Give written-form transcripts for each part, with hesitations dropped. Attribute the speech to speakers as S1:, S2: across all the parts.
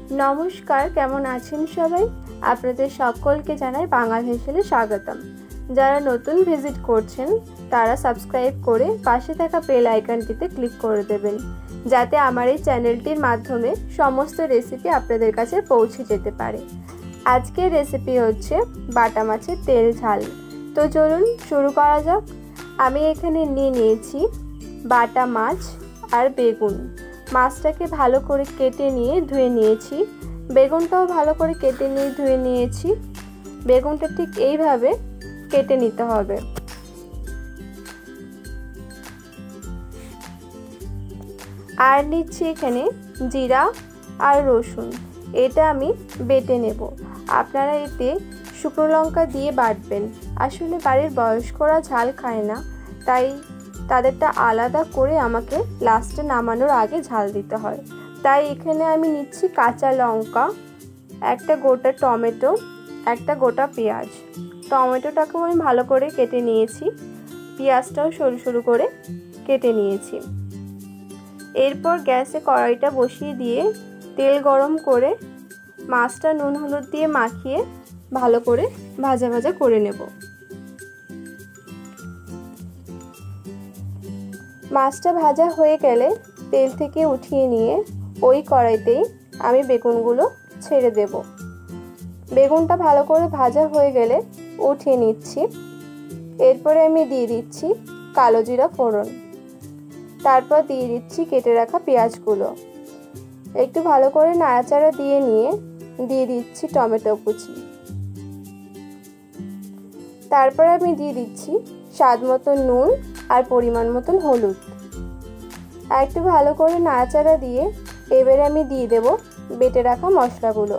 S1: नमस्कार केमन आছেন सबाई आपनादेर सकलके जानाई बांगाल हेसेले स्वागतम। যারা নতুন ভিজিট করছেন তারা সাবস্ক্রাইব করে পাশে থাকা বেল আইকনটিতে ক্লিক করে দেবেন যাতে আমার এই চ্যানেলটির মাধ্যমে সমস্ত রেসিপি আপনাদের কাছে পৌঁছে যেতে পারে। আজকের রেসিপি হচ্ছে বাটা মাছের তেল ঝাল। তো চলুন শুরু করা যাক। আমি এখানে নিয়েছি বাটা মাছ আর বেগুন। মাছটাকে ভালো করে কেটে নিয়ে ধুয়ে নিয়েছি, বেগুনটাও ভালো করে কেটে নিয়ে ধুয়ে নিয়েছি। বেগুনটা ঠিক এইভাবে কেটে নিতে হবে। আর নিচ্ছি এখানে জিরা আর রসুন, এটা আমি বেটে নেব। আপনারা এতে শুকনো লঙ্কা দিয়ে বাটবেন। আসলে বাড়ির বয়স্করা ঝাল খায় না, তাই তাদেরটা আলাদা করে আমাকে লাস্টে নামানোর আগে ঝাল দিতে হয়। তাই এখানে আমি নিচ্ছি কাঁচা লঙ্কা, একটা গোটা টমেটো, একটা গোটা পেঁয়াজ। টমেটোটাকেও আমি ভালো করে কেটে নিয়েছি, পেঁয়াজটাও সরু সরু করে কেটে নিয়েছি। এরপর গ্যাসে কড়াইটা বসিয়ে দিয়ে তেল গরম করে মাছটা নুন হলুদ দিয়ে মাখিয়ে ভালো করে ভাজা ভাজা করে নেব। মাছটা ভাজা হয়ে গেলে তেল থেকে উঠিয়ে নিয়ে ওই কড়াইতেই আমি বেগুনগুলো ছেড়ে দেব। বেগুনটা ভালো করে ভাজা হয়ে গেলে উঠিয়ে নিচ্ছি। এরপরে আমি দিয়ে দিচ্ছি কালো জিরা ফোড়ন, তারপর দিয়ে দিচ্ছি কেটে রাখা পেঁয়াজগুলো। একটু ভালো করে নাড়াচাড়া দিয়ে নিয়ে দিয়ে দিচ্ছি টমেটো কুচি। তারপর আমি দিয়ে দিচ্ছি স্বাদ মতো নুন আর পরিমাণ মতন হলুদ। আর একটু ভালো করে নাড়াচাড়া দিয়ে এবারে আমি দিয়ে দেব বেটে রাখা মশলাগুলো।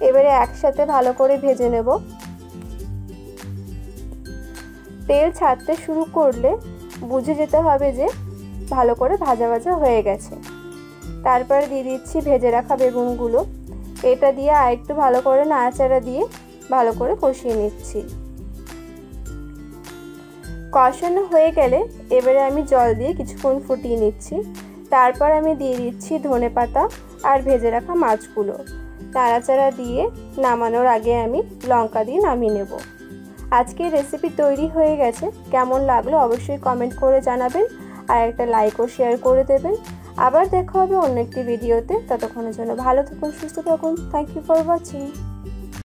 S1: এবারে একসাথে ভালো করে ভেজে নেব। তেল ছাড়তে শুরু করলে বুঝে যেতে হবে যে ভালো করে ভাজা ভাজা হয়ে গেছে। তারপর দিয়ে দিচ্ছি ভেজে রাখা বেগুনগুলো। এটা দিয়ে আর একটু ভালো করে নাড়াচাড়া দিয়ে ভালো করে কষিয়ে নিচ্ছি। কষানো হয়ে গেলে এবারে আমি জল দিয়ে কিছুক্ষণ ফুটিয়ে নিচ্ছি। তারপর আমি দিয়ে দিচ্ছি ধনেপাতা আর ভেজে রাখা মাছগুলো। নাড়াচাড়া দিয়ে নামানোর আগে আমি লঙ্কা দিয়ে নামিয়ে নেব। আজকের রেসিপি তৈরি হয়ে গেছে। কেমন লাগলো অবশ্যই কমেন্ট করে জানাবেন আর একটা লাইক ও শেয়ার করে দেবেন। আবার দেখা হবে অন্য একটি ভিডিওতে। ততক্ষণের জন্য ভালো থাকুন, সুস্থ থাকুন। Thank you for watching.